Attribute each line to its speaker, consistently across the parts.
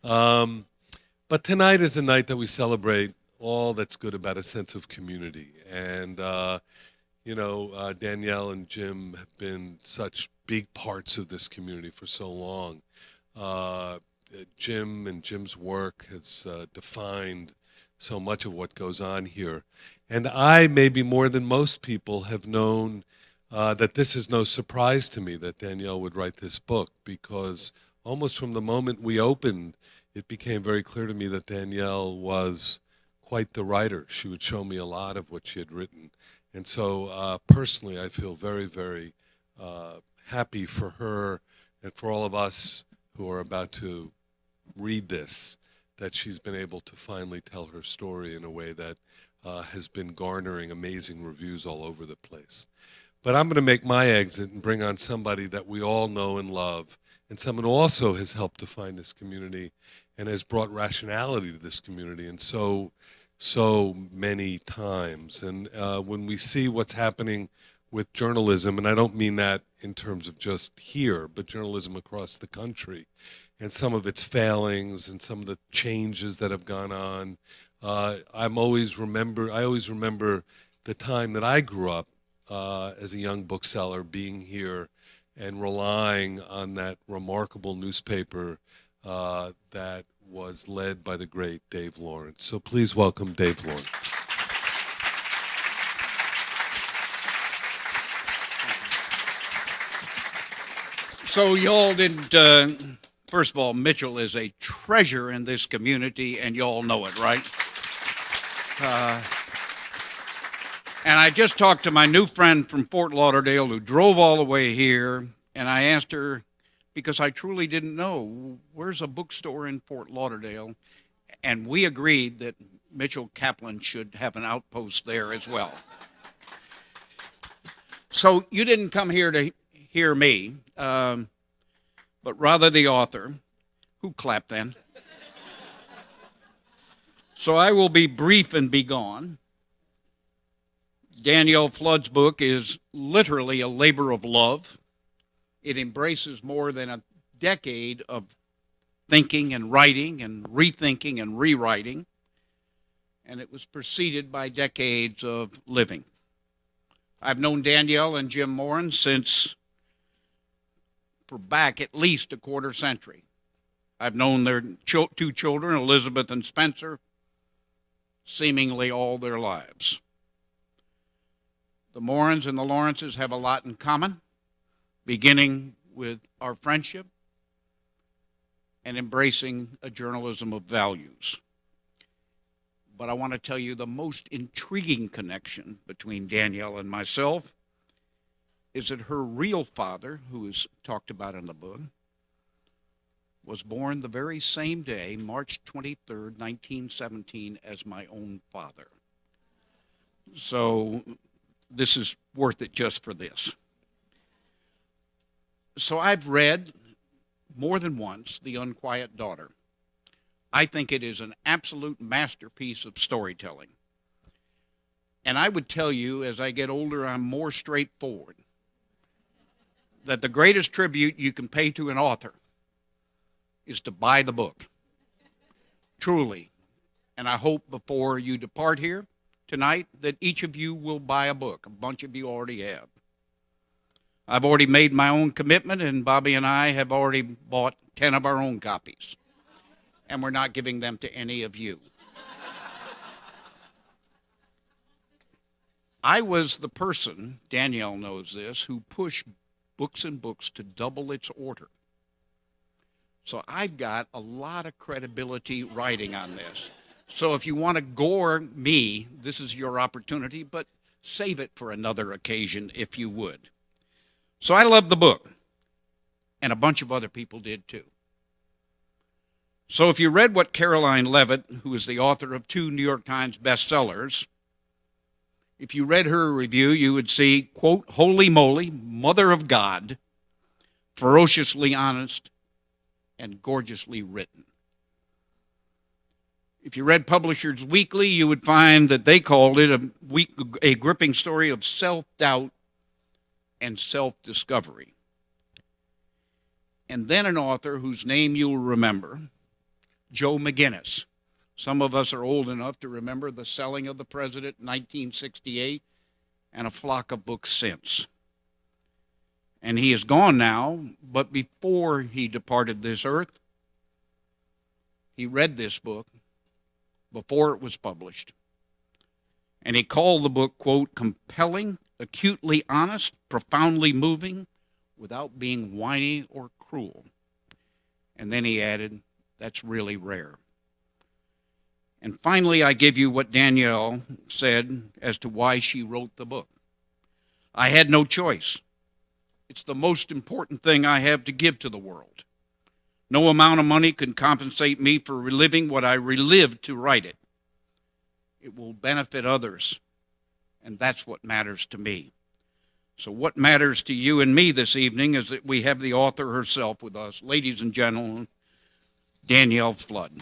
Speaker 1: Um, but tonight is a night that we celebrate all that's good about a sense of community. And, Danielle and Jim have been such big parts of this community for so long. Uh, Jim and Jim's work has defined so much of what goes on here. And I, maybe more than most people, have known that this is no surprise to me that Danielle would write this book because almost from the moment we opened, it became very clear to me that Danielle was quite the writer. She would show me a lot of what she had written. And so personally, I feel very, very happy for her and for all of us who are about to read this, that she's been able to finally tell her story in a way that has been garnering amazing reviews all over the place. But I'm going to make my exit and bring on somebody that we all know and love, and someone who also has helped define this community and has brought rationality to this community in so many times. And when we see what's happening with journalism, and I don't mean that in terms of just here, but journalism across the country, and some of its failings and some of the changes that have gone on. I always remember the time that I grew up as a young bookseller, being here and relying on that remarkable newspaper that was led by the great Dave Lawrence. So please welcome Dave Lawrence.
Speaker 2: So y'all didn't, first of all, Mitchell is a treasure in this community, and y'all know it, right? And I just talked to my new friend from Fort Lauderdale who drove all the way here, and I asked her, because I truly didn't know, where's a bookstore in Fort Lauderdale? And we agreed that Mitchell Kaplan should have an outpost there as well. So you didn't come here to hear me, but rather the author, who clapped then. So I will be brief and be gone. Danielle Flood's book is literally a labor of love. It embraces more than a decade of thinking and writing and rethinking and rewriting, and it was preceded by decades of living. I've known Danielle and Jim Moran for back at least a quarter century. I've known their two children, Elizabeth and Spencer, seemingly all their lives. The Morans and the Lawrences have a lot in common, beginning with our friendship and embracing a journalism of values. But I want to tell you the most intriguing connection between Danielle and myself is that her real father, who is talked about in the book, was born the very same day, March 23rd, 1917, as my own father. So this is worth it just for this. So I've read more than once The Unquiet Daughter. I think it is an absolute masterpiece of storytelling. And I would tell you, as I get older, I'm more straightforward, that the greatest tribute you can pay to an author is to buy the book. Truly. And I hope before you depart here tonight that each of you will buy a book. A bunch of you already have. I've already made my own commitment, and Bobby and I have already bought 10 of our own copies. And we're not giving them to any of you. I was the person, Danielle knows this, who pushed Books and Books to double its order. So I've got a lot of credibility writing on this. So if you want to gore me, this is your opportunity, but save it for another occasion if you would. So I love the book, and a bunch of other people did too. So if you read what Caroline Leavitt, who is the author of 2 New York Times bestsellers, if you read her review, you would see, quote, holy moly, mother of God, ferociously honest, and gorgeously written. If you read Publishers Weekly, you would find that they called it a gripping story of self-doubt and self-discovery. And then an author whose name you'll remember, Joe McGinnis. Some of us are old enough to remember The Selling of the President in 1968 and a flock of books since. And he is gone now, but before he departed this earth, he read this book before it was published. And he called the book, quote, compelling, acutely honest, profoundly moving, without being whiny or cruel. And then he added, that's really rare. And finally, I give you what Danielle said as to why she wrote the book. I had no choice. It's the most important thing I have to give to the world. No amount of money can compensate me for reliving what I relived to write it. It will benefit others, and that's what matters to me. So what matters to you and me this evening is that we have the author herself with us. Ladies and gentlemen, Danielle Flood.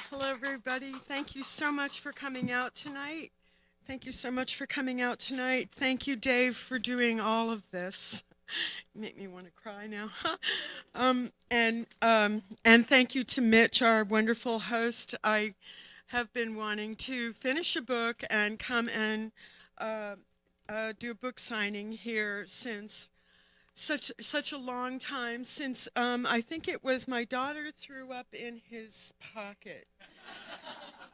Speaker 3: Hello, everybody. Thank you so much for coming out tonight. Thank you so much for coming out tonight. Thank you, Dave, for doing all of this. You make me want to cry now. And thank you to Mitch, our wonderful host. I have been wanting to finish a book and come and do a book signing here since such a long time, since I think it was my daughter threw up in his pocket.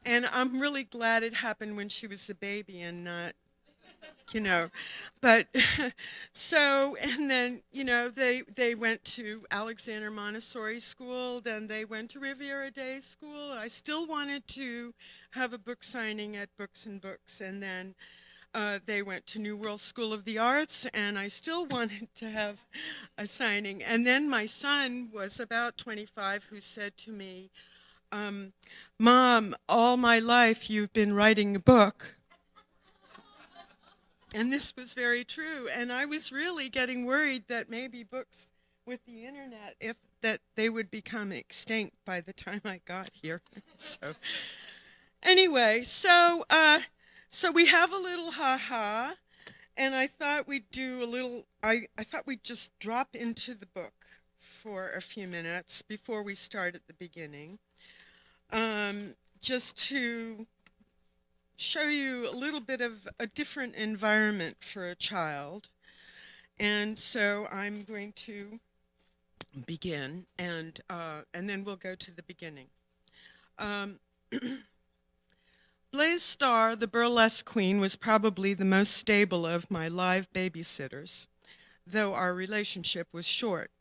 Speaker 3: And I'm really glad it happened when she was a baby and not, but so, and then, they went to Alexander Montessori School, then they went to Riviera Day School. I still wanted to have a book signing at Books and Books, and then they went to New World School of the Arts, and I still wanted to have a signing. And then my son was about 25, who said to me, Mom, all my life you've been writing a book. And this was very true. And I was really getting worried that maybe books with the internet, that they would become extinct by the time I got here. So anyway, so we have a little ha-ha, and I thought we'd do a little, I thought we'd just drop into the book for a few minutes before we start at the beginning. Just to show you a little bit of a different environment for a child. And so I'm going to begin, and then we'll go to the beginning. Blaise Starr, the burlesque queen, was probably the most stable of my live babysitters, though our relationship was short.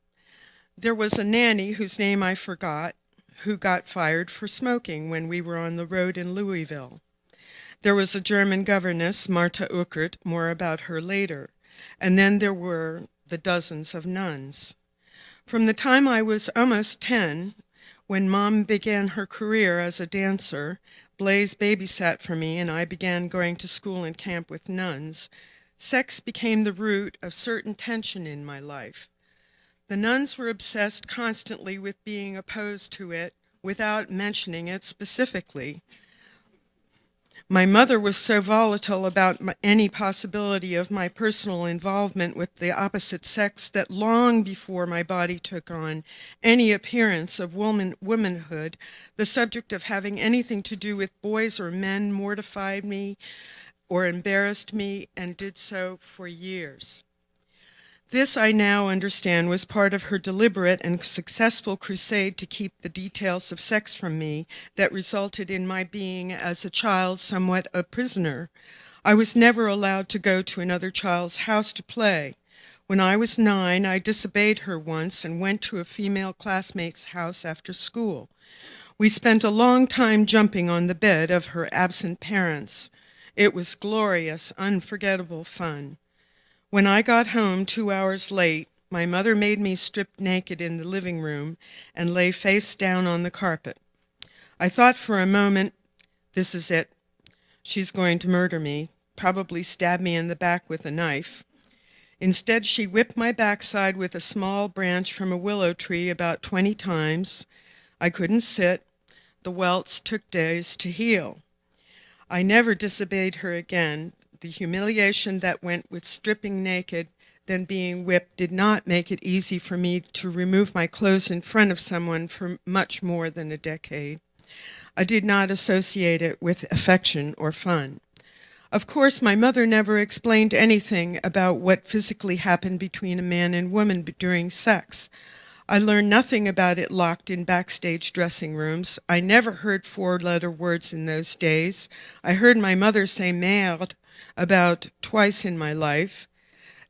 Speaker 3: There was a nanny whose name I forgot, who got fired for smoking when we were on the road in Louisville. There was a German governess, Martha Uckert, more about her later, and then there were the dozens of nuns. From the time I was almost 10, when Mom began her career as a dancer, Blaise babysat for me, and I began going to school and camp with nuns. Sex became the root of certain tension in my life. The nuns were obsessed constantly with being opposed to it without mentioning it specifically. My mother was so volatile about any possibility of my personal involvement with the opposite sex that long before my body took on any appearance of womanhood, the subject of having anything to do with boys or men mortified me or embarrassed me, and did so for years. This, I now understand, was part of her deliberate and successful crusade to keep the details of sex from me that resulted in my being, as a child, somewhat a prisoner. I was never allowed to go to another child's house to play. When I was 9, I disobeyed her once and went to a female classmate's house after school. We spent a long time jumping on the bed of her absent parents. It was glorious, unforgettable fun. When I got home 2 hours late, my mother made me strip naked in the living room and lay face down on the carpet. I thought for a moment, this is it. She's going to murder me, probably stab me in the back with a knife. Instead, she whipped my backside with a small branch from a willow tree about 20 times. I couldn't sit. The welts took days to heal. I never disobeyed her again. The humiliation that went with stripping naked, then being whipped, did not make it easy for me to remove my clothes in front of someone for much more than a decade. I did not associate it with affection or fun. Of course, my mother never explained anything about what physically happened between a man and woman during sex. I learned nothing about it locked in backstage dressing rooms. I never heard four-letter words in those days. I heard my mother say merde about twice in my life.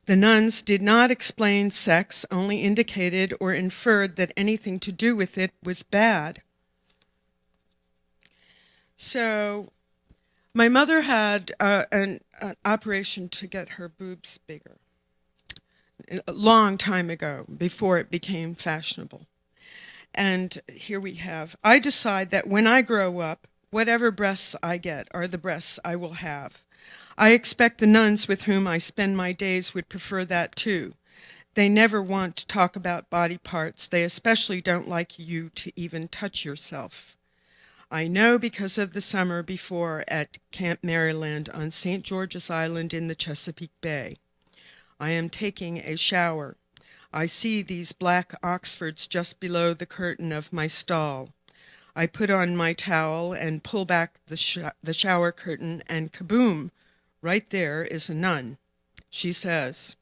Speaker 3: The nuns did not explain sex, only indicated or inferred that anything to do with it was bad. So my mother had an operation to get her boobs bigger a long time ago, before it became fashionable. And here we have, I decide that when I grow up, whatever breasts I get are the breasts I will have. I expect the nuns with whom I spend my days would prefer that too. They never want to talk about body parts. They especially don't like you to even touch yourself. I know because of the summer before at Camp Maryland on St. George's Island in the Chesapeake Bay. I am taking a shower. I see these black Oxfords just below the curtain of my stall. I put on my towel and pull back the shower curtain, and kaboom, right there is a nun. She says,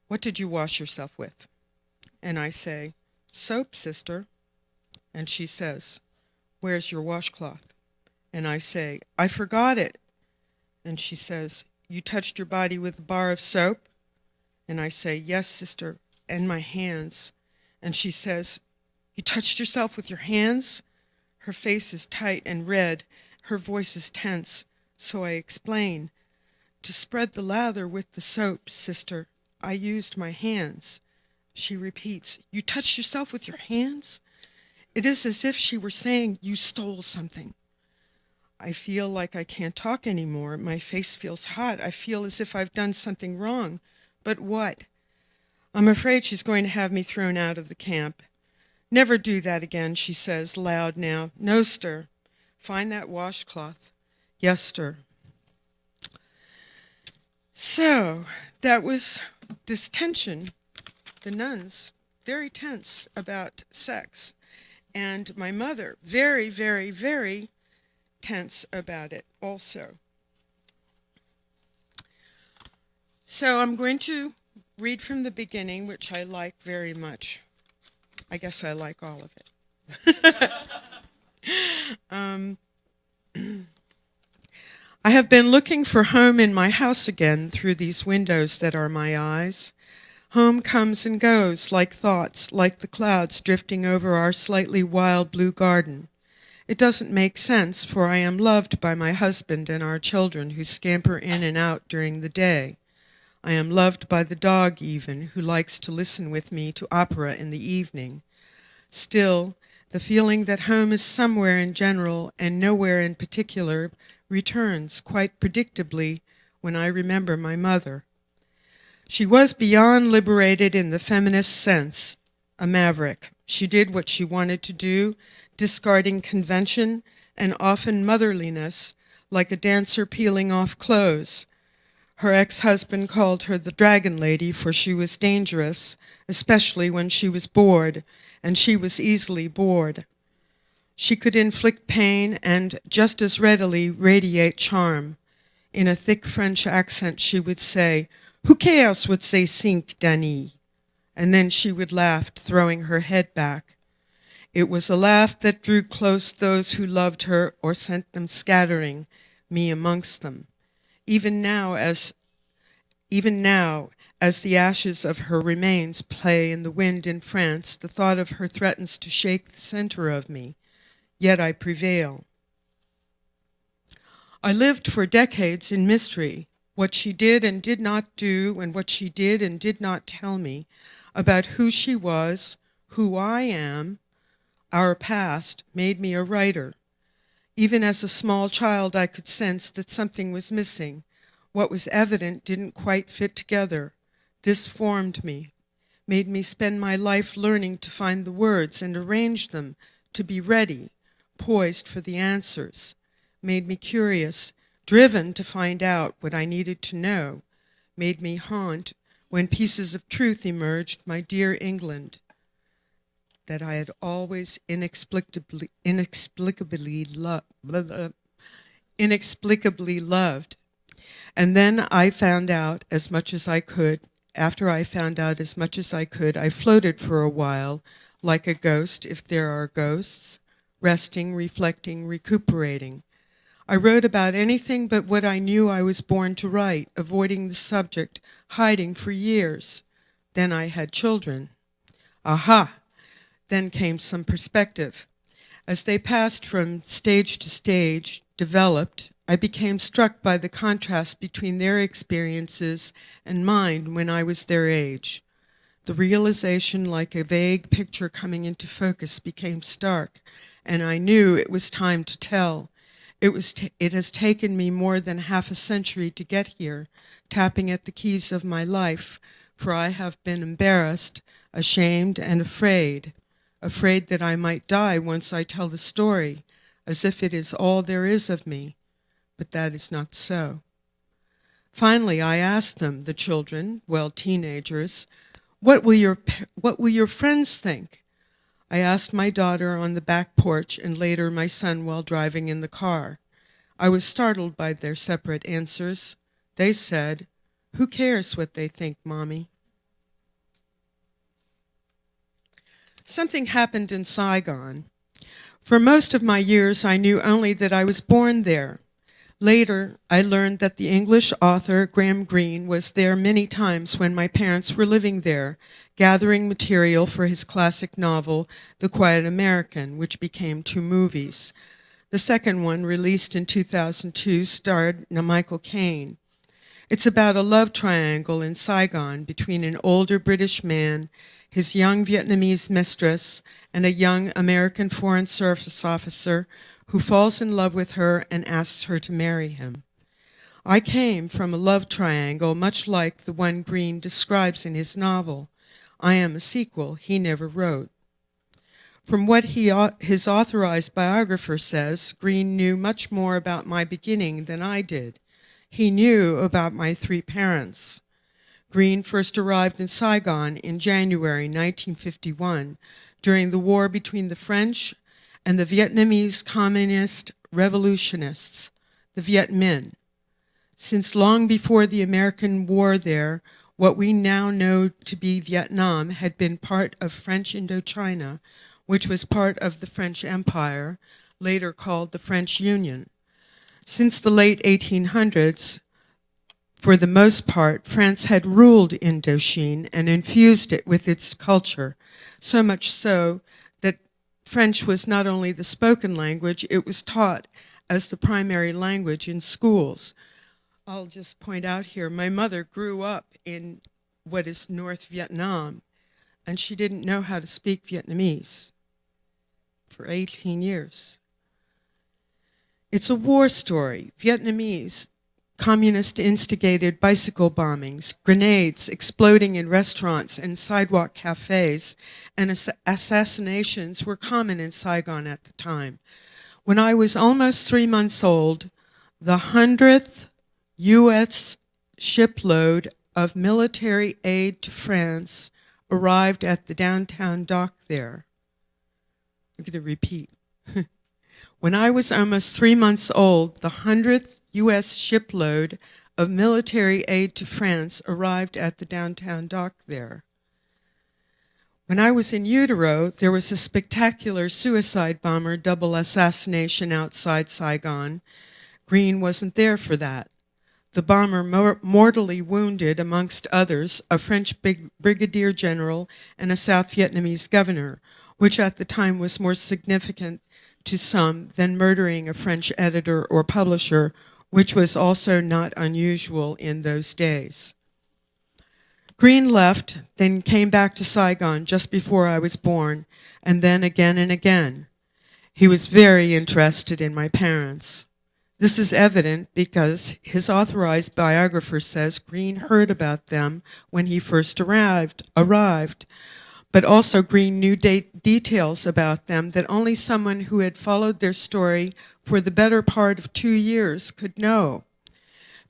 Speaker 3: "What did you wash yourself with?" And I say, "Soap, sister." And she says, "Where's your washcloth?" And I say, "I forgot it." And she says, "You touched your body with a bar of soap?" And I say, "Yes, sister, and my hands." And she says, "You touched yourself with your hands?" Her face is tight and red. Her voice is tense. So I explain, "To spread the lather with the soap, sister, I used my hands." She repeats, "You touched yourself with your hands?" It is as if she were saying, "You stole something." I feel like I can't talk anymore. My face feels hot. I feel as if I've done something wrong. But what? I'm afraid she's going to have me thrown out of the camp. "Never do that again," she says, loud now. "No, sir. Find that washcloth." "Yes, sir." So that was this tension, the nuns, very tense about sex. And my mother, very, very, very tense about it also. So I'm going to read from the beginning, which I like very much. I guess I like all of it. I have been looking for home in my house again through these windows that are my eyes. Home comes and goes like thoughts, like the clouds drifting over our slightly wild blue garden. It doesn't make sense, for I am loved by my husband and our children who scamper in and out during the day. I am loved by the dog even, who likes to listen with me to opera in the evening. Still, the feeling that home is somewhere in general and nowhere in particular returns quite predictably when I remember my mother. She was beyond liberated in the feminist sense, a maverick. She did what she wanted to do, discarding convention and often motherliness, like a dancer peeling off clothes. Her ex-husband called her the Dragon Lady, for she was dangerous, especially when she was bored, and she was easily bored. She could inflict pain and just as readily radiate charm. In a thick French accent, she would say, "Who cares what they think, Dani?" And then she would laugh, throwing her head back. It was a laugh that drew close those who loved her or sent them scattering, me amongst them. Even now, as the ashes of her remains play in the wind in France, the thought of her threatens to shake the center of me. Yet I prevail. I lived for decades in mystery, what she did and did not do, and what she did and did not tell me, about who she was, who I am. Our past made me a writer. Even as a small child, I could sense that something was missing. What was evident didn't quite fit together. This formed me, made me spend my life learning to find the words and arrange them, to be ready, poised for the answers, made me curious, driven to find out what I needed to know, made me haunt when pieces of truth emerged, my dear England, that I had always inexplicably loved. And then I found out as much as I could. After I found out as much as I could, I floated for a while, like a ghost, if there are ghosts, resting, reflecting, recuperating. I wrote about anything but what I knew I was born to write, avoiding the subject, hiding for years. Then I had children. Aha! Then came some perspective. As they passed from stage to stage, developed, I became struck by the contrast between their experiences and mine when I was their age. The realization, like a vague picture coming into focus, became stark, and I knew it was time to tell. It has taken me more than half a century to get here, tapping at the keys of my life, for I have been embarrassed, ashamed, and afraid that I might die once I tell the story, as if it is all there is of me. But that is not so. Finally, I asked them, the children, well, teenagers, what will your friends think? I asked my daughter on the back porch and later my son while driving in the car. I was startled by their separate answers. They said, "Who cares what they think, Mommy?" Something happened in Saigon. For most of my years, I knew only that I was born there. Later, I learned that the English author Graham Greene was there many times when my parents were living there, gathering material for his classic novel, The Quiet American, which became 2 movies. The second one, released in 2002, starred Michael Caine. It's about a love triangle in Saigon between an older British man, his young Vietnamese mistress, and a young American Foreign Service officer who falls in love with her and asks her to marry him. I came from a love triangle much like the one Greene describes in his novel. I am a sequel he never wrote. From what his authorized biographer says, Greene knew much more about my beginning than I did. He knew about my 3 parents. Greene first arrived in Saigon in January 1951 during the war between the French and the Vietnamese communist revolutionists, the Viet Minh. Since long before the American war there, what we now know to be Vietnam had been part of French Indochina, which was part of the French Empire, later called the French Union. Since the late 1800s, for the most part, France had ruled Indochine and infused it with its culture, so much so that French was not only the spoken language, it was taught as the primary language in schools. I'll just point out here, my mother grew up in what is North Vietnam, and she didn't know how to speak Vietnamese for 18 years. It's a war story. Vietnamese communist instigated bicycle bombings, grenades exploding in restaurants and sidewalk cafes, and assassinations were common in Saigon at the time. When I was almost 3 months old, the 100th U.S. shipload of military aid to France arrived at the downtown dock there. I'm going to repeat. When I was almost 3 months old, the 100th U.S. shipload of military aid to France arrived at the downtown dock there. When I was in utero, there was a spectacular suicide bomber double assassination outside Saigon. Greene wasn't there for that. The bomber mortally wounded, amongst others, a French brigadier general and a South Vietnamese governor, which at the time was more significant to some than murdering a French editor or publisher, which was also not unusual in those days. Greene left, then came back to Saigon just before I was born, and then again and again. He was very interested in my parents. This is evident because his authorized biographer says Greene heard about them when he first arrived. but also gleaned new details about them that only someone who had followed their story for the better part of 2 years could know.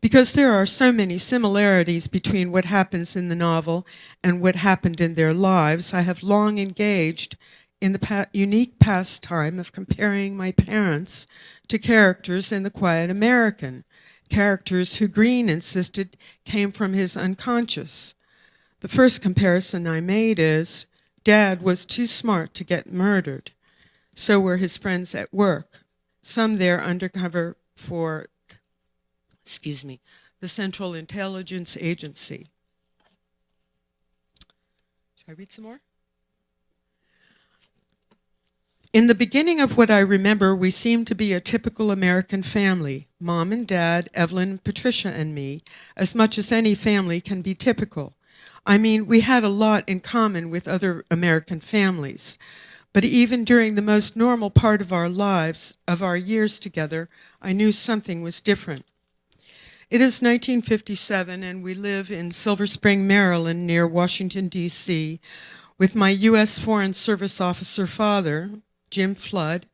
Speaker 3: Because there are so many similarities between what happens in the novel and what happened in their lives, I have long engaged in the unique pastime of comparing my parents to characters in The Quiet American, characters who Green insisted came from his unconscious. The first comparison I made is, Dad was too smart to get murdered. So were his friends at work, some there undercover for the Central Intelligence Agency. Should I read some more? In the beginning of what I remember, we seemed to be a typical American family, Mom and Dad, Evelyn, Patricia, and me, as much as any family can be typical. I mean, we had a lot in common with other American families. But even during the most normal part of our lives, of our years together, I knew something was different. It is 1957, and we live in Silver Spring, Maryland, near Washington, D.C., with my U.S. Foreign Service officer father, Jim Flood,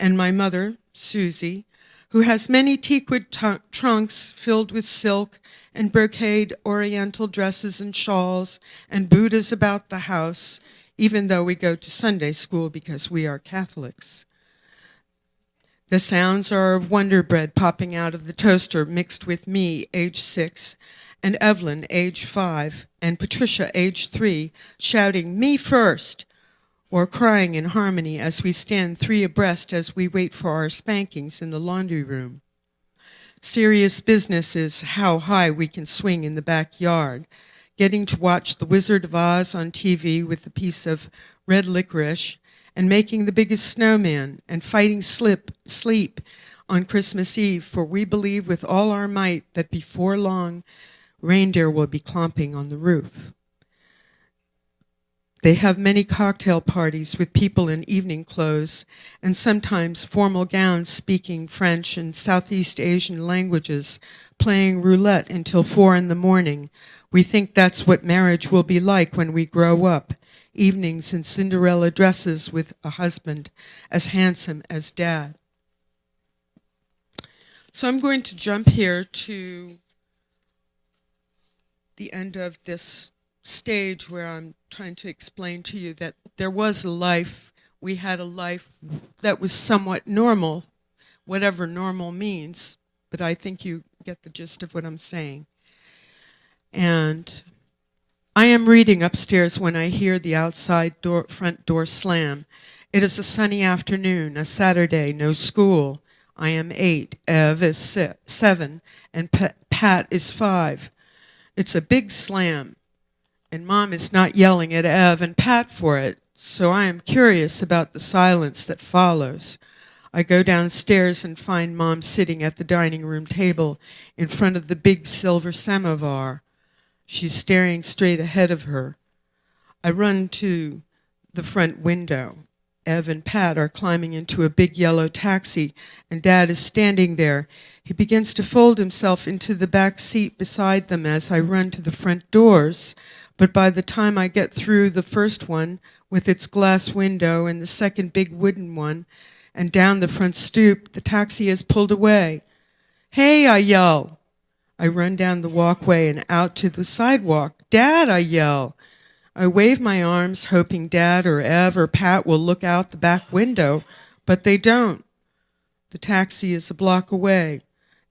Speaker 3: and my mother, Susie, who has many teakwood trunks filled with silk and brocade oriental dresses and shawls and Buddhas about the house, even though we go to Sunday school because we are Catholics. The sounds are of Wonder Bread popping out of the toaster mixed with me, age 6, and Evelyn, age 5, and Patricia, age 3, shouting, "Me first!" or crying in harmony as we stand 3 abreast as we wait for our spankings in the laundry room. Serious business is how high we can swing in the backyard, getting to watch The Wizard of Oz on TV with a piece of red licorice, and making the biggest snowman, and fighting sleep on Christmas Eve, for we believe with all our might that before long, reindeer will be clomping on the roof. They have many cocktail parties with people in evening clothes, and sometimes formal gowns speaking French and Southeast Asian languages, playing roulette until 4 a.m. We think that's what marriage will be like when we grow up. Evenings in Cinderella dresses with a husband as handsome as Dad. So I'm going to jump here to the end of this stage where I'm trying to explain to you that there was a life, we had a life that was somewhat normal, whatever normal means, but I think you get the gist of what I'm saying. And I am reading upstairs when I hear the front door slam. It is a sunny afternoon, a Saturday, no school. I am 8, Ev is 7, and Pat is 5. It's a big slam, and Mom is not yelling at Ev and Pat for it, so I am curious about the silence that follows. I go downstairs and find Mom sitting at the dining room table in front of the big silver samovar. She's staring straight ahead of her. I run to the front window. Ev and Pat are climbing into a big yellow taxi, and Dad is standing there. He begins to fold himself into the back seat beside them as I run to the front doors, but by the time I get through the first one with its glass window and the second big wooden one, and down the front stoop, the taxi has pulled away. "Hey," I yell. I run down the walkway and out to the sidewalk. "Dad," I yell. I wave my arms, hoping Dad or Ev or Pat will look out the back window, but they don't. The taxi is a block away.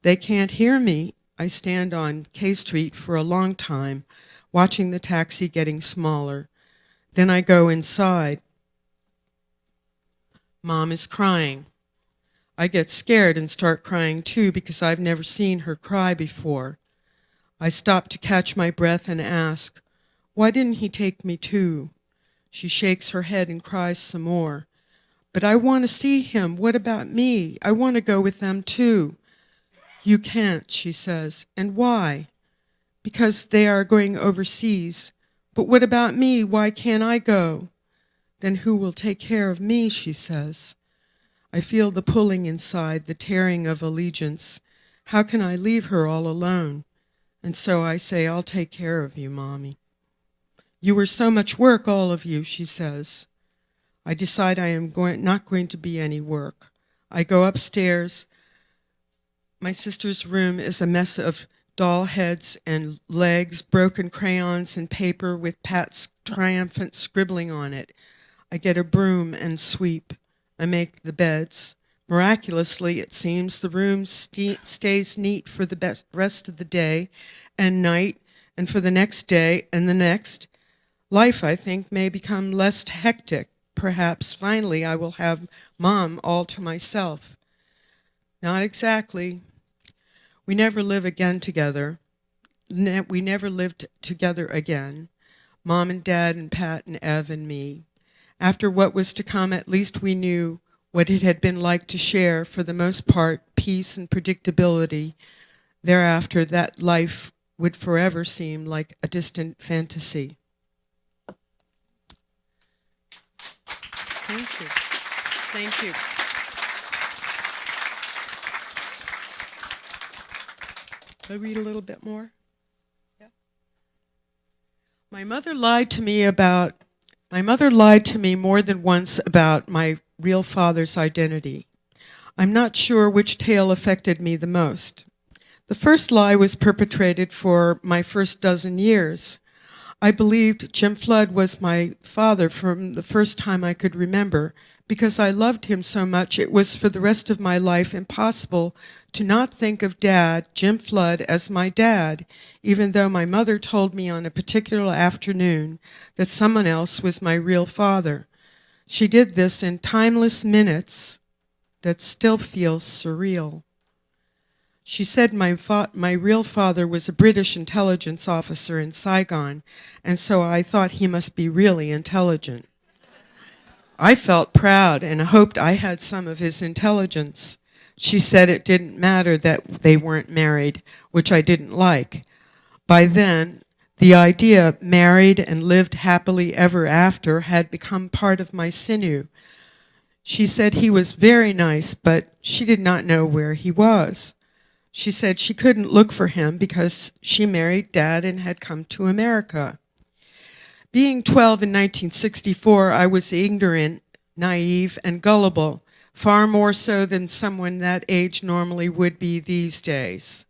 Speaker 3: They can't hear me. I stand on K Street for a long time, watching the taxi getting smaller. Then I go inside. Mom is crying. I get scared and start crying too because I've never seen her cry before. I stop to catch my breath and ask, "Why didn't he take me too?" She shakes her head and cries some more. "But I want to see him. What about me? I want to go with them too." "You can't," she says. "And why?" "Because they are going overseas." "But what about me? Why can't I go?" "Then who will take care of me?" she says. I feel the pulling inside, the tearing of allegiance. How can I leave her all alone? And so I say, "I'll take care of you, Mommy." You were so much work, all of you, she says. I decide I am not going to be any work. I go upstairs. My sister's room is a mess of doll heads and legs, broken crayons and paper with Pat's triumphant scribbling on it. I get a broom and sweep. I make the beds. Miraculously, it seems, the room stays neat for the rest of the day and night, and for the next day and the next. Life, I think, may become less hectic. Perhaps, finally, I will have Mom all to myself. Not exactly. We never live again together. We never lived together again. Mom and Dad and Pat and Ev and me. After what was to come, at least we knew what it had been like to share, for the most part, peace and predictability. Thereafter, that life would forever seem like a distant fantasy. Thank you. Thank you. Can I read a little bit more? Yeah. My mother lied to me more than once about my real father's identity. I'm not sure which tale affected me the most. The first lie was perpetrated for my first dozen years. I believed Jim Flood was my father from the first time I could remember. Because I loved him so much, it was for the rest of my life impossible to not think of Dad, Jim Flood, as my dad, even though my mother told me on a particular afternoon that someone else was my real father. She did this in timeless minutes that still feel surreal. She said my real father was a British intelligence officer in Saigon, and so I thought he must be really intelligent. I felt proud and hoped I had some of his intelligence. She said it didn't matter that they weren't married, which I didn't like. By then, the idea married and lived happily ever after had become part of my sinew. She said he was very nice, but she did not know where he was. She said she couldn't look for him because she married Dad and had come to America. Being 12 in 1964, I was ignorant, naive, and gullible, far more so than someone that age normally would be these days.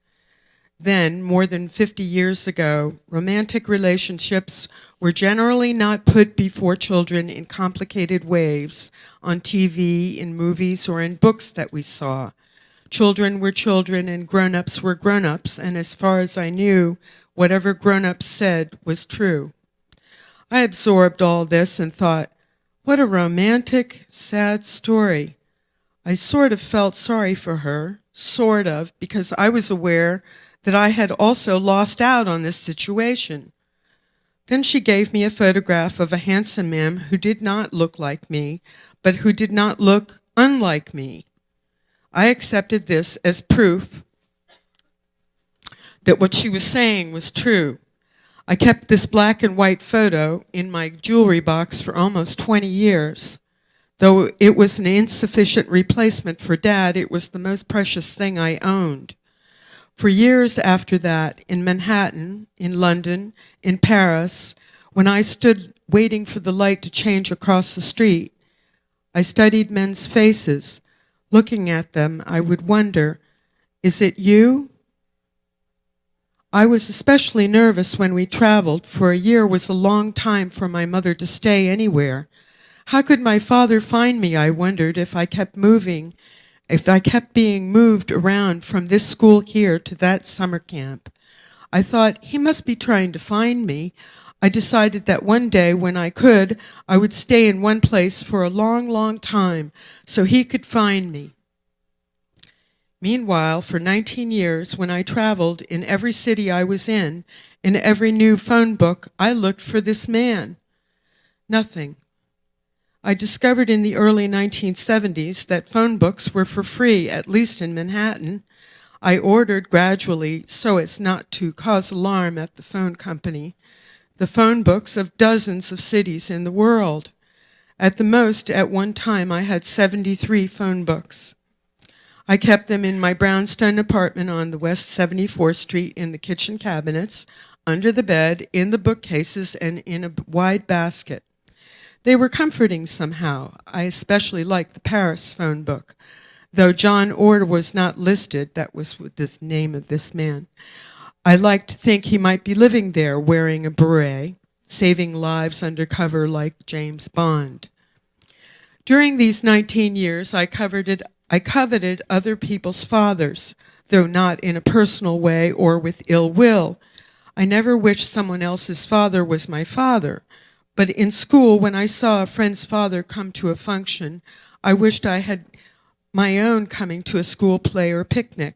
Speaker 3: Then, more than 50 years ago, romantic relationships were generally not put before children in complicated ways on TV, in movies, or in books that we saw. Children were children and grown-ups were grown-ups, and as far as I knew, whatever grown-ups said was true. I absorbed all this and thought, what a romantic, sad story. I sort of felt sorry for her, because I was aware that I had also lost out on this situation. Then she gave me a photograph of a handsome man who did not look like me, but who did not look unlike me. I accepted this as proof that what she was saying was true. I kept this black and white photo in my jewelry box for almost 20 years. Though it was an insufficient replacement for Dad, it was the most precious thing I owned. For years after that, in Manhattan, in London, in Paris, when I stood waiting for the light to change across the street, I studied men's faces. Looking at them, I would wonder, is it you? I was especially nervous when we traveled, for a year was a long time for my mother to stay anywhere. How could my father find me, I wondered, if I kept being moved around from this school here to that summer camp? I thought, he must be trying to find me. I decided that one day, when I could, I would stay in one place for a long, long time so he could find me. Meanwhile, for 19 years, when I traveled in every city I was in every new phone book, I looked for this man. Nothing. I discovered in the early 1970s that phone books were for free, at least in Manhattan. I ordered gradually, so as not to cause alarm at the phone company, the phone books of dozens of cities in the world. At the most, at one time, I had 73 phone books. I kept them in my brownstone apartment on the West 74th Street in the kitchen cabinets. under the bed, in the bookcases, and in a wide basket. They were comforting somehow. I especially liked the Paris phone book, though John Orr was not listed. That was the name of this man. I liked to think he might be living there wearing a beret, saving lives undercover like James Bond. During these 19 years, I coveted other people's fathers, though not in a personal way or with ill will. I never wished someone else's father was my father, but in school, when I saw a friend's father come to a function, I wished I had my own coming to a school play or picnic.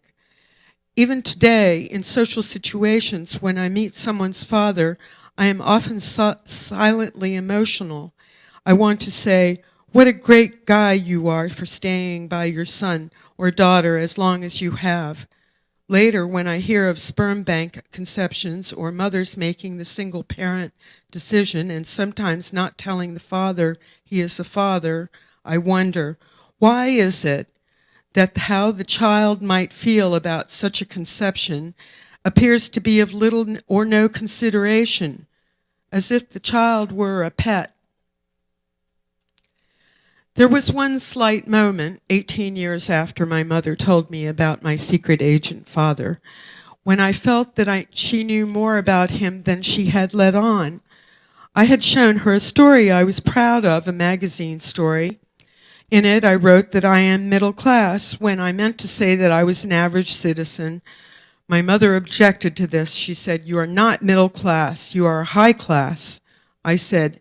Speaker 3: Even today, in social situations, when I meet someone's father, I am often silently emotional. I want to say, "What a great guy you are for staying by your son or daughter as long as you have." Later, when I hear of sperm bank conceptions or mothers making the single-parent decision and sometimes not telling the father he is a father, I wonder, why is it that how the child might feel about such a conception appears to be of little or no consideration, as if the child were a pet? There was one slight moment, 18 years after my mother told me about my secret agent father, when I felt that she knew more about him than she had let on. I had shown her a story I was proud of, a magazine story. In it, I wrote that I am middle class, when I meant to say that I was an average citizen. My mother objected to this. She said, "You are not middle class, you are high class." I said,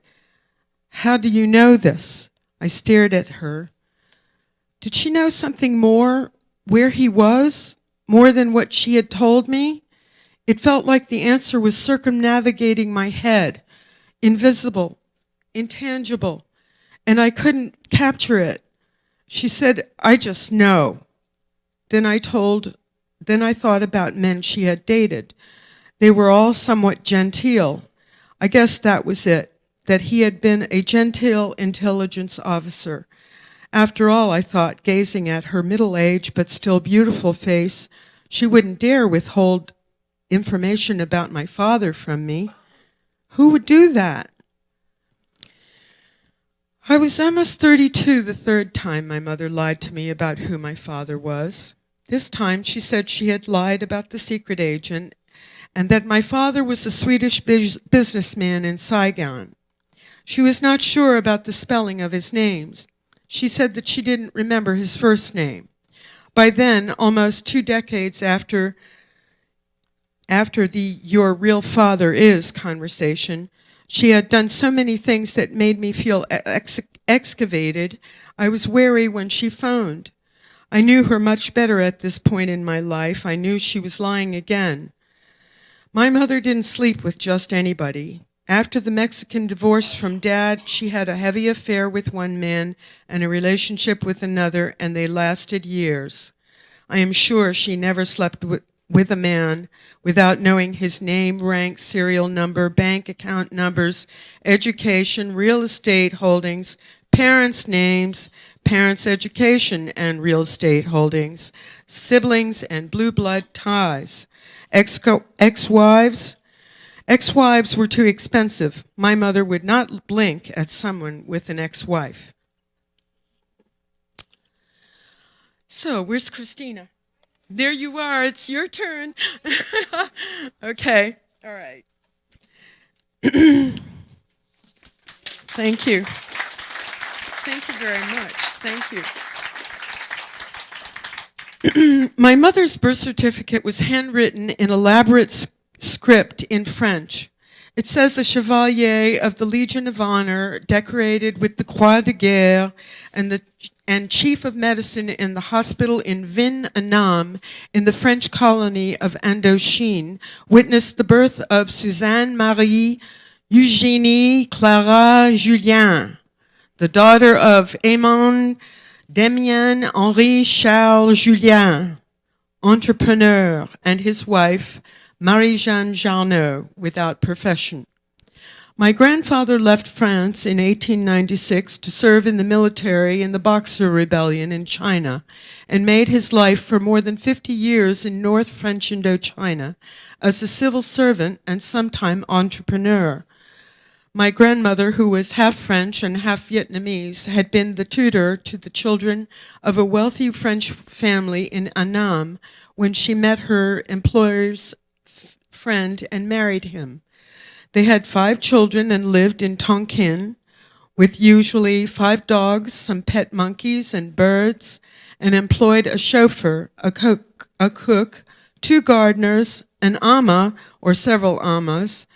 Speaker 3: "How do you know this?" I stared at her. Did she know something more, where he was, more than what she had told me? It felt like the answer was circumnavigating my head, invisible, intangible, and I couldn't capture it. She said, "I just know." Then I thought about men she had dated. They were all somewhat genteel. I guess that was it, that he had been a genteel intelligence officer. After all, I thought, gazing at her middle-aged but still beautiful face, she wouldn't dare withhold information about my father from me. Who would do that? I was almost 32 the third time my mother lied to me about who my father was. This time she said she had lied about the secret agent and that my father was a Swedish businessman in Saigon. She was not sure about the spelling of his names. She said that she didn't remember his first name. By then, almost 2 decades after the "your real father is" conversation, she had done so many things that made me feel excavated. I was wary when she phoned. I knew her much better at this point in my life. I knew she was lying again. My mother didn't sleep with just anybody. After the Mexican divorce from Dad, she had a heavy affair with one man and a relationship with another, and they lasted years. I am sure she never slept with a man without knowing his name, rank, serial number, bank account numbers, education, real estate holdings, parents' names, parents' education and real estate holdings, siblings and blue blood ties, ex-wives. Ex-wives were too expensive. My mother would not blink at someone with an ex-wife. So, where's Christina? There you are. It's your turn. Okay. All right. Thank you. Thank you very much. Thank you. My mother's birth certificate was handwritten in elaborate script in French. It says a Chevalier of the Legion of Honor, decorated with the Croix de Guerre, and Chief of Medicine in the hospital in Vinh Nam, in the French colony of Indochine, witnessed the birth of Suzanne Marie Eugénie Clara Julien, the daughter of Aimon Damien Henri Charles Julien, entrepreneur, and his wife, Marie-Jeanne Jarnot, without profession. My grandfather left France in 1896 to serve in the military in the Boxer Rebellion in China and made his life for more than 50 years in North French Indochina as a civil servant and sometime entrepreneur. My grandmother, who was half French and half Vietnamese, had been the tutor to the children of a wealthy French family in Annam when she met her employer's friend and married him. They had 5 children and lived in Tonkin with usually 5 dogs, some pet monkeys and birds, and employed a chauffeur, a cook, 2 gardeners, an ama or several amas,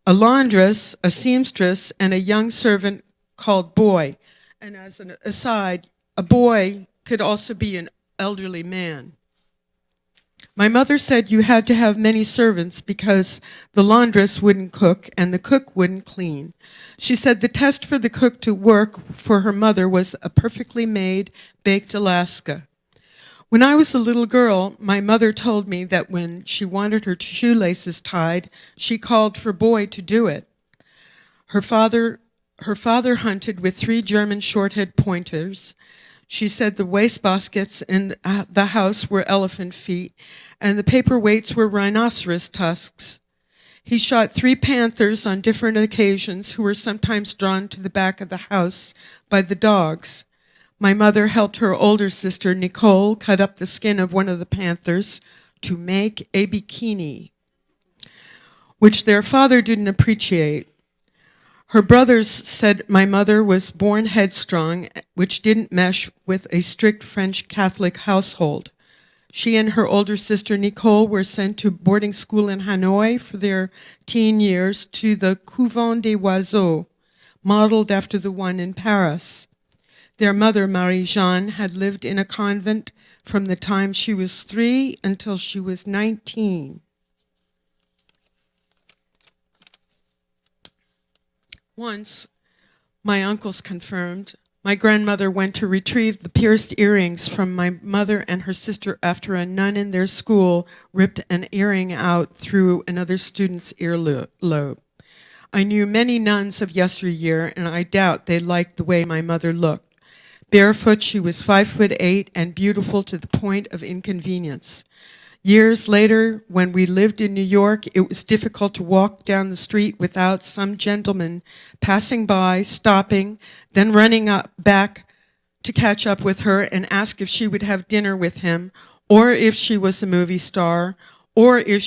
Speaker 3: a laundress, a seamstress, and a young servant called Boy. And as an aside, a boy could also be an elderly man. My mother said you had to have many servants because the laundress wouldn't cook and the cook wouldn't clean. She said the test for the cook to work for her mother was a perfectly made baked Alaska. When I was a little girl, my mother told me that when she wanted her shoelaces tied, she called for Boy to do it. Her father hunted with 3 German short-haired pointers. She said the wastebaskets in the house were elephant feet, and the paperweights were rhinoceros tusks. He shot 3 panthers on different occasions who were sometimes drawn to the back of the house by the dogs. My mother helped her older sister, Nicole, cut up the skin of one of the panthers to make a bikini, which their father didn't appreciate. Her brothers said my mother was born headstrong, which didn't mesh with a strict French Catholic household. She and her older sister, Nicole, were sent to boarding school in Hanoi for their teen years to the Couvent des Oiseaux, modeled after the one in Paris. Their mother, Marie-Jeanne, had lived in a convent from the time she was 3 until she was 19. Once, my uncles confirmed, my grandmother went to retrieve the pierced earrings from my mother and her sister after a nun in their school ripped an earring out through another student's earlobe. I knew many nuns of yesteryear, and I doubt they liked the way my mother looked. Barefoot, she was 5'8" and beautiful to the point of inconvenience. Years later, when we lived in New York, it was difficult to walk down the street without some gentleman passing by, stopping, then running back to catch up with her and ask if she would have dinner with him, or if she was a movie star, or if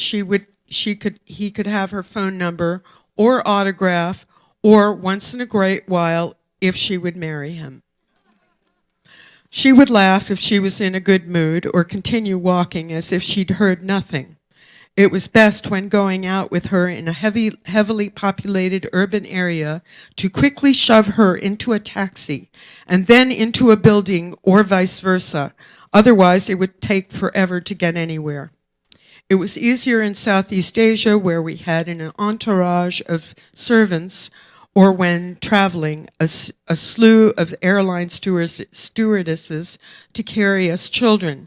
Speaker 3: he could have her phone number or autograph, or once in a great while, if she would marry him. She would laugh if she was in a good mood or continue walking as if she'd heard nothing. It was best when going out with her in a heavily populated urban area to quickly shove her into a taxi and then into a building or vice versa. Otherwise, it would take forever to get anywhere. It was easier in Southeast Asia, where we had an entourage of servants, or when traveling, a slew of airline stewardesses to carry us children.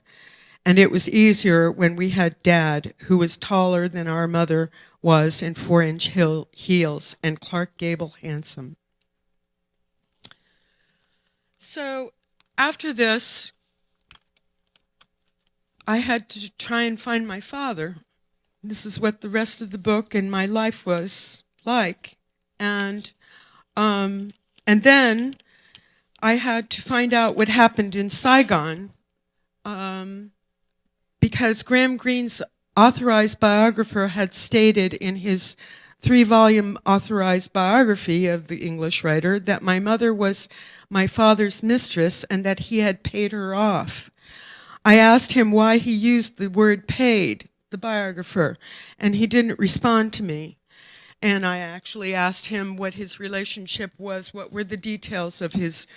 Speaker 3: And it was easier when we had Dad, who was taller than our mother was in 4-inch heels, and Clark Gable handsome. So after this, I had to try and find my father. This is what the rest of the book and my life was like. And then I had to find out what happened in Saigon, because Graham Greene's authorized biographer had stated in his 3-volume authorized biography of the English writer that my mother was my father's mistress and that he had paid her off. I asked him why he used the word paid, the biographer, and he didn't respond to me. And I actually asked him what his relationship was, what were the details of his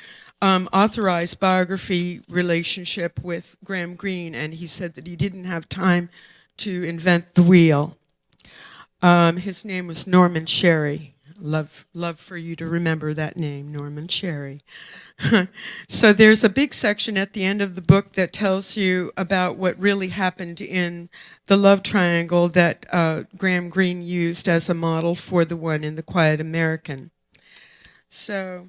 Speaker 3: authorized biography relationship with Graham Greene, and he said that he didn't have time to invent the wheel. His name was Norman Sherry. Love for you to remember that name, Norman Cherry. So there's a big section at the end of the book that tells you about what really happened in the love triangle that Graham Greene used as a model for the one in The Quiet American. So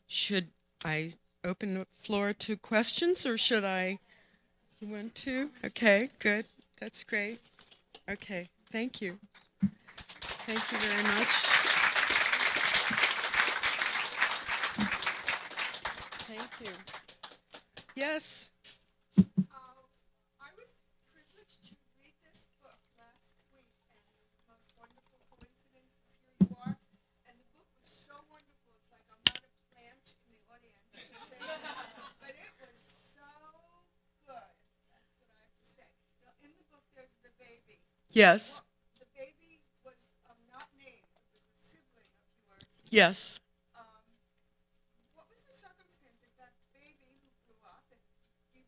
Speaker 3: should I open the floor to questions, or should I? You want to? Okay, good. That's great. Okay, thank you. Thank you very much. Thank you. Yes.
Speaker 4: I was privileged to read this book last week, and the most wonderful coincidence is here you are. And the book was so wonderful, it's like I'm not a plant in the audience to say this, but it was so good. That's what I have to say. Now, in the book, there's the baby.
Speaker 3: Yes.
Speaker 4: The baby was not named. It was a sibling of yours.
Speaker 3: Yes.
Speaker 4: What was the circumstance of that baby who grew up and you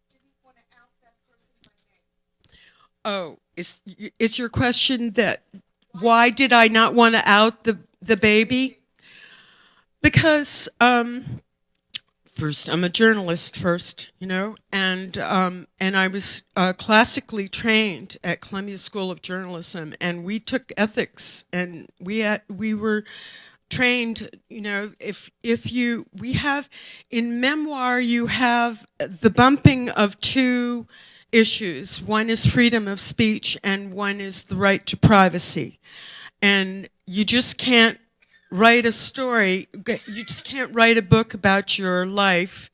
Speaker 4: didn't want to out that person by name?
Speaker 3: Oh, is your question that why did I not want to out the baby? Because first, I'm a journalist first, and I was classically trained at Columbia School of Journalism, and we took ethics, and we were trained, we have in memoir, you have the bumping of two issues. One is freedom of speech, and one is the right to privacy, and you just can't write a story, you just can't write a book about your life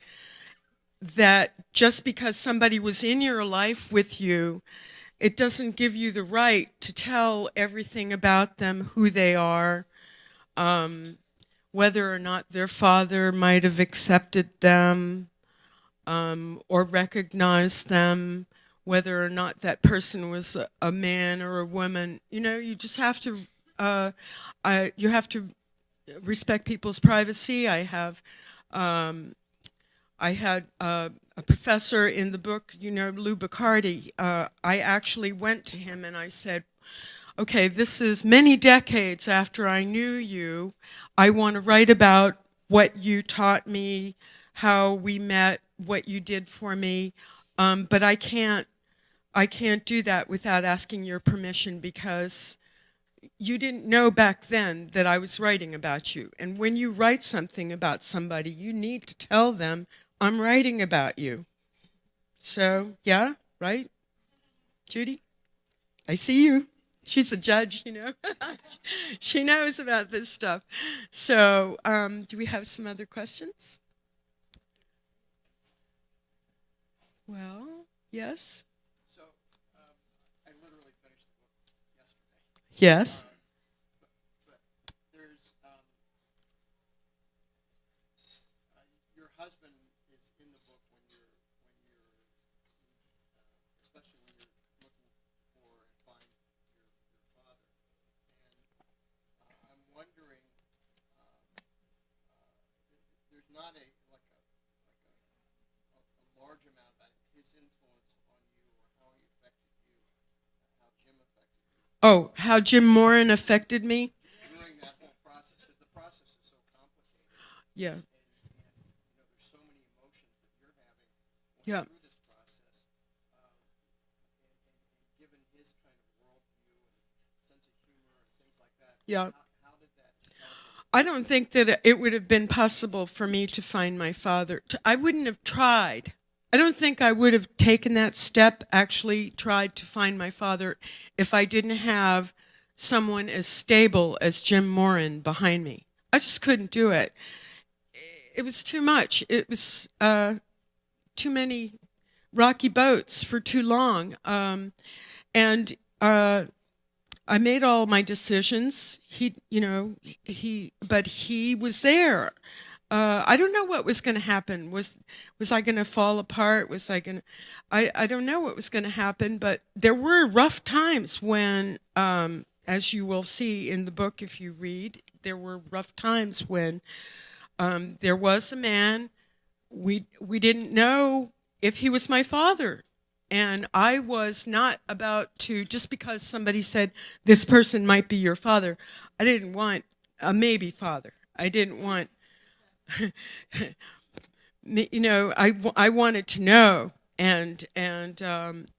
Speaker 3: that just because somebody was in your life with you, it doesn't give you the right to tell everything about them, who they are, whether or not their father might have accepted them or recognized them, whether or not that person was a man or a woman. You just have to, you have to respect people's privacy. I had a professor in the book, Lou Bacardi. I actually went to him and I said, okay, this is many decades after I knew you. I want to write about what you taught me, how we met, what you did for me, but I can't do that without asking your permission, because you didn't know back then that I was writing about you. And when you write something about somebody, you need to tell them, I'm writing about you. So, yeah, right? Judy? I see you. She's a judge, She knows about this stuff. So, do we have some other questions? Well, yes?
Speaker 2: So, I literally finished the book yesterday.
Speaker 3: Yes.
Speaker 2: But there's your husband is in the book when you're especially when you're looking for and find your father, and I'm wondering, there's not a large amount about his influence on you or how he affected you, how Jim affected you.
Speaker 3: Oh, how Jim Moran affected me?
Speaker 2: During that whole process, because the process is so complicated.
Speaker 3: Yeah.
Speaker 2: And there's so many emotions that you're having
Speaker 3: Yeah.
Speaker 2: through this process. And given his kind of worldview and sense of humor and things like that,
Speaker 3: Yeah.
Speaker 2: how did that
Speaker 3: I don't think that it would have been possible for me to find my father. I wouldn't have tried. I don't think I would have taken that step, actually tried to find my father, if I didn't have someone as stable as Jim Moran behind me. I just couldn't do it. It was too much. It was too many rocky boats for too long. And I made all my decisions. But he was there. I don't know what was going to happen. Was I going to fall apart? I don't know what was going to happen, but there were rough times when, as you will see in the book if you read, there were rough times when there was a man. We didn't know if he was my father. And I was not about to, just because somebody said this person might be your father, I didn't want a maybe father. I didn't want, I wanted to know. And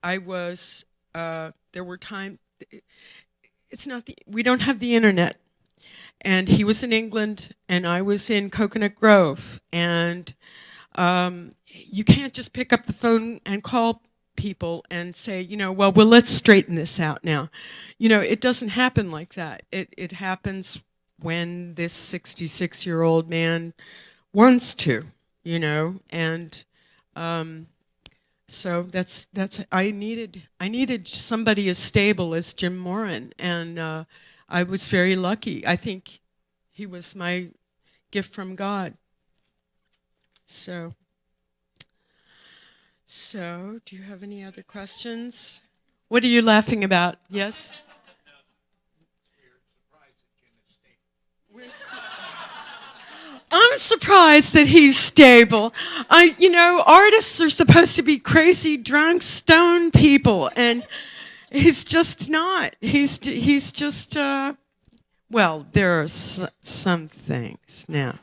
Speaker 3: I was, there were times, we don't have the internet. And he was in England, and I was in Coconut Grove. And you can't just pick up the phone and call people and say, well, let's straighten this out now. It doesn't happen like that. It happens when this 66-year-old man wants to, and so that's I needed somebody as stable as Jim Moran, and I was very lucky. I think he was my gift from God. So, do you have any other questions? What are you laughing about? Yes? I'm surprised that he's stable. Artists are supposed to be crazy, drunk, stoned people, and he's just not. He's just, well, there are some things now.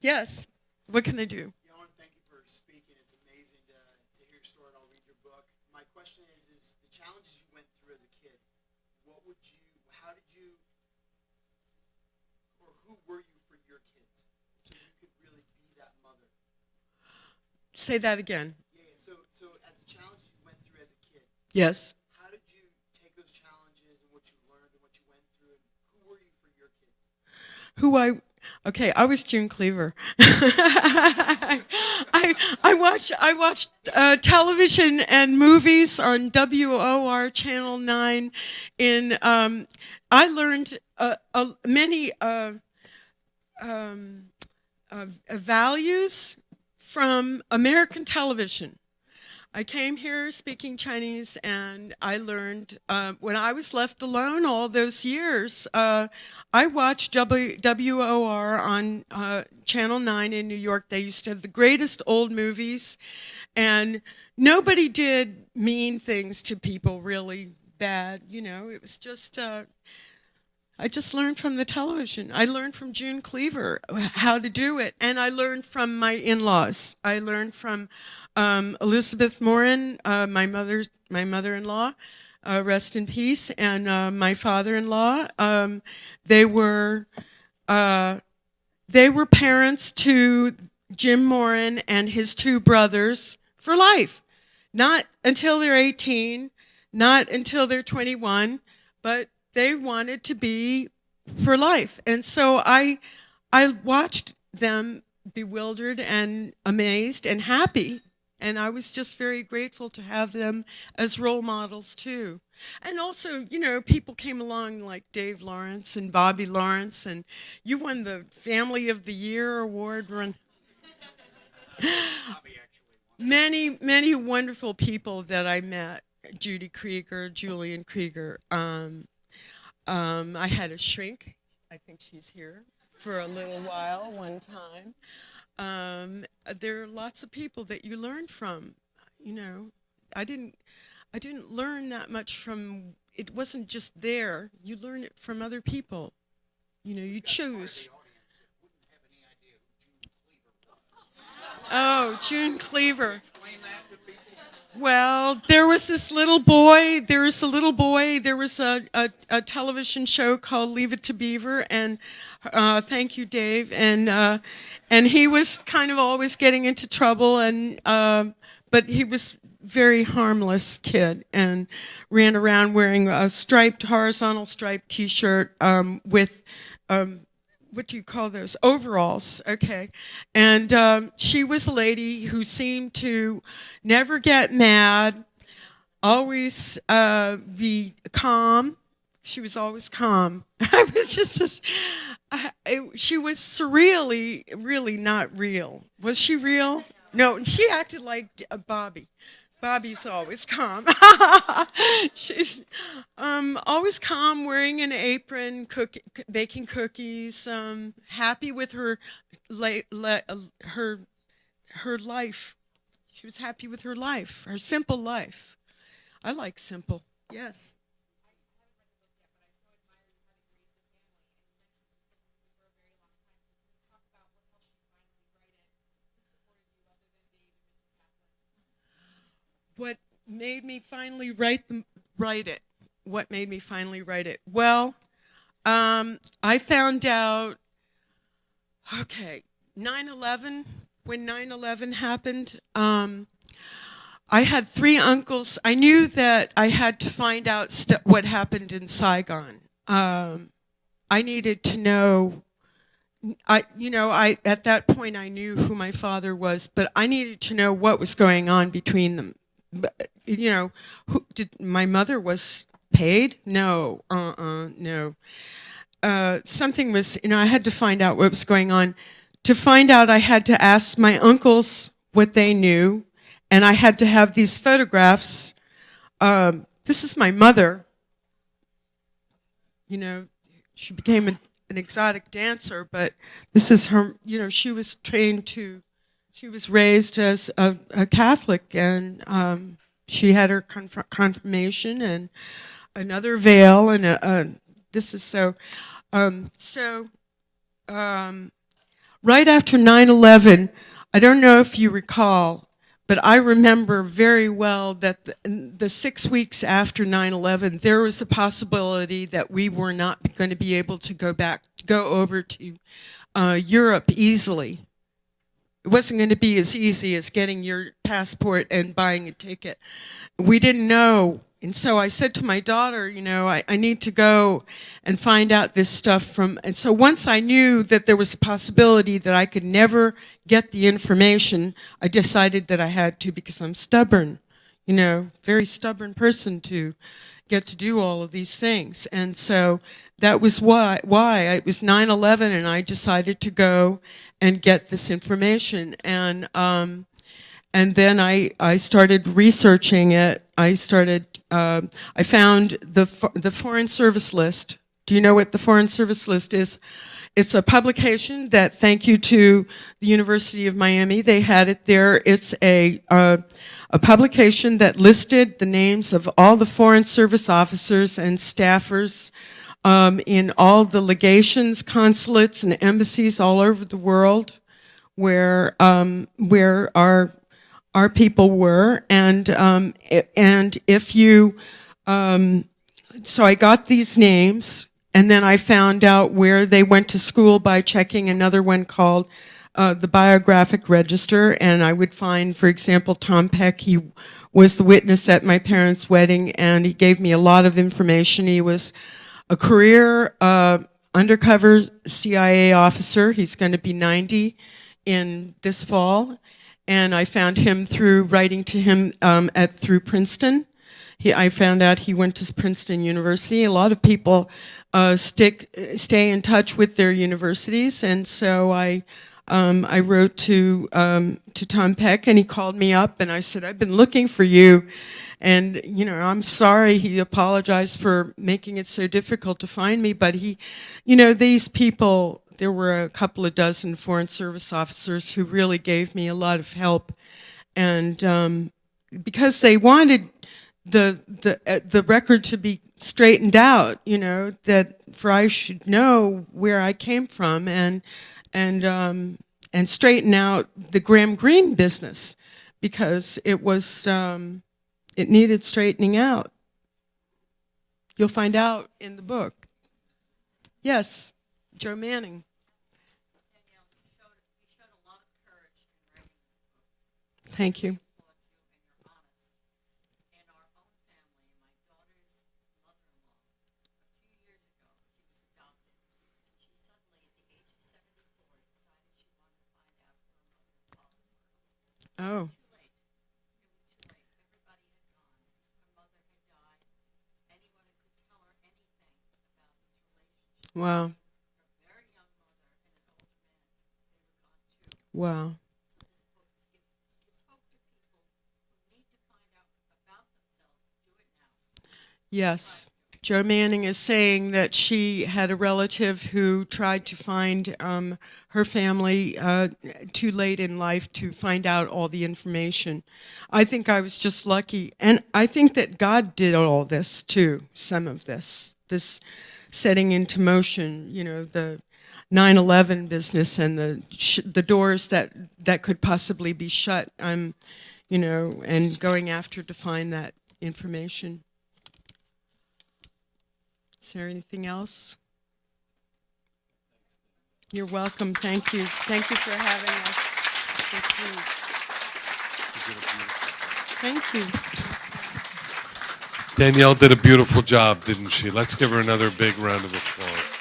Speaker 3: Yes. What can I do?
Speaker 5: Jan, thank you for speaking. It's amazing to hear your story, and I'll read your book. My question is the challenges you went through as a kid, how did you, or who were you for your kids? So you could really be that mother.
Speaker 3: Say that again.
Speaker 5: Yeah, so as the challenges you went through as a kid,
Speaker 3: Yes.
Speaker 5: how did you take those challenges and what you learned and what you went through, and who were you for your kids?
Speaker 3: Okay, I was June Cleaver. I watched television and movies on WOR Channel 9. I learned many values from American television. I came here speaking Chinese, and I learned, when I was left alone all those years, I watched WOR on Channel 9 in New York. They used to have the greatest old movies, and nobody did mean things to people really bad. It was just, I just learned from the television. I learned from June Cleaver how to do it, and I learned from my in-laws. I learned from Elizabeth Moran, my mother-in-law, rest in peace, and my father-in-law. They were parents to Jim Moran and his two brothers for life. Not until they're 18, not until they're 21, but they wanted to be for life. And so I watched them bewildered and amazed and happy. And I was just very grateful to have them as role models, too. And also, people came along like Dave Lawrence and Bobby Lawrence, and you won the Family of the Year award. Many, many wonderful people that I met. Judy Krieger, Julian Krieger. I had a shrink. I think she's here for a little while one time. There are lots of people that you learn from. I didn't learn that much from. It wasn't just there. You learn it from other people. You choose. Oh, June Cleaver. Well, there was this little boy. There was a television show called Leave It to Beaver, and thank you, Dave. And he was kind of always getting into trouble, and but he was very harmless kid and ran around wearing a horizontal striped T-shirt with. What do you call those? Overalls, okay. And she was a lady who seemed to never get mad, always be calm. She was always calm. I was she was surreally, really not real. Was she real? No, she acted like Bobby. Bobby's always calm. She's always calm, wearing an apron, baking cookies, happy with her life. She was happy with her life, her simple life. I like simple. Yes. What made me finally write it? What made me finally write it? Well, I found out. Okay, 9/11. When 9/11 happened, I had three uncles. I knew that I had to find out what happened in Saigon. I needed to know. I at that point I knew who my father was, but I needed to know what was going on between them. But, my mother was paid? No, no. Something was, I had to find out what was going on. To find out, I had to ask my uncles what they knew, and I had to have these photographs. This is my mother. She became an exotic dancer, but this is her. She was raised as a Catholic, and she had her confirmation and another veil, and this is so. Right after 9/11, I don't know if you recall, but I remember very well that the 6 weeks after 9/11, there was a possibility that we were not going to be able to go over to Europe easily. It wasn't going to be as easy as getting your passport and buying a ticket. We didn't know. And so I said to my daughter, I need to go and find out this stuff and so once I knew that there was a possibility that I could never get the information, I decided that I had to, because I'm stubborn, very stubborn person to get to do all of these things. And so that was why it was 9/11, and I decided to go and get this information. And then I started researching it. I found the Foreign Service List. Do you know what the Foreign Service List is? It's a publication that, thank you to the University of Miami, they had it there. It's a publication that listed the names of all the Foreign Service officers and staffers in all the legations, consulates, and embassies all over the world where our people were, and if you, so I got these names, and then I found out where they went to school by checking another one called the Biographic Register, and I would find, for example, Tom Peck. He was the witness at my parents' wedding, and he gave me a lot of information. He was a career undercover CIA officer. He's going to be 90 in this fall. And I found him through writing to him through Princeton. I found out he went to Princeton University. A lot of people stay in touch with their universities, and so I wrote to Tom Peck, and he called me up, and I said, "I've been looking for you, and I'm sorry." He apologized for making it so difficult to find me, but these people. There were a couple of dozen Foreign Service officers who really gave me a lot of help, and because they wanted the record to be straightened out, for I should know where I came from, and straighten out the Graham Greene business, because it needed straightening out. You'll find out in the book. Yes, Joe Manning.
Speaker 6: Danielle, you showed a lot of courage in writing this book.
Speaker 3: Thank you.
Speaker 6: Applaud you and you're honest. In our own family, my daughter's mother-in-law, a few years ago, she was adopted, and she suddenly, at the age of 74, decided she wanted to find out who her mother and father were.
Speaker 3: Oh,
Speaker 6: Too late. It was too late. Everybody had gone. Her mother had died. Anyone who could tell her anything about this relationship.
Speaker 3: wow,
Speaker 6: Her very young mother and an old man, they were gone too.
Speaker 3: wow.
Speaker 6: So this book gives hope to people who need to find out about themselves. Do it now.
Speaker 3: Yes, Joe Manning is saying that she had a relative who tried to find her family too late in life to find out all the information. I think I was just lucky. And I think that God did all this too, some of this setting into motion, the 9/11 business and the doors that could possibly be shut, and going after to find that information. Is there anything else? You're welcome. Thank you. Thank you for having us this week. Thank you.
Speaker 1: Danielle did a beautiful job, didn't she? Let's give her another big round of applause.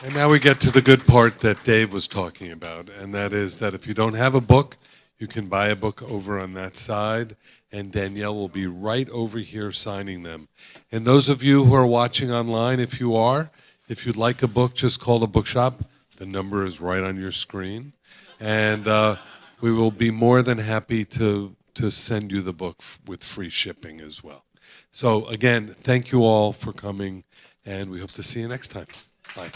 Speaker 1: And now we get to the good part that Dave was talking about, and that is that if you don't have a book, you can buy a book over on that side, and Danielle will be right over here signing them. And those of you who are watching online, if you'd like a book, just call the bookshop. The number is right on your screen. And we will be more than happy to send you the book with free shipping as well. So again, thank you all for coming, and we hope to see you next time. Bye.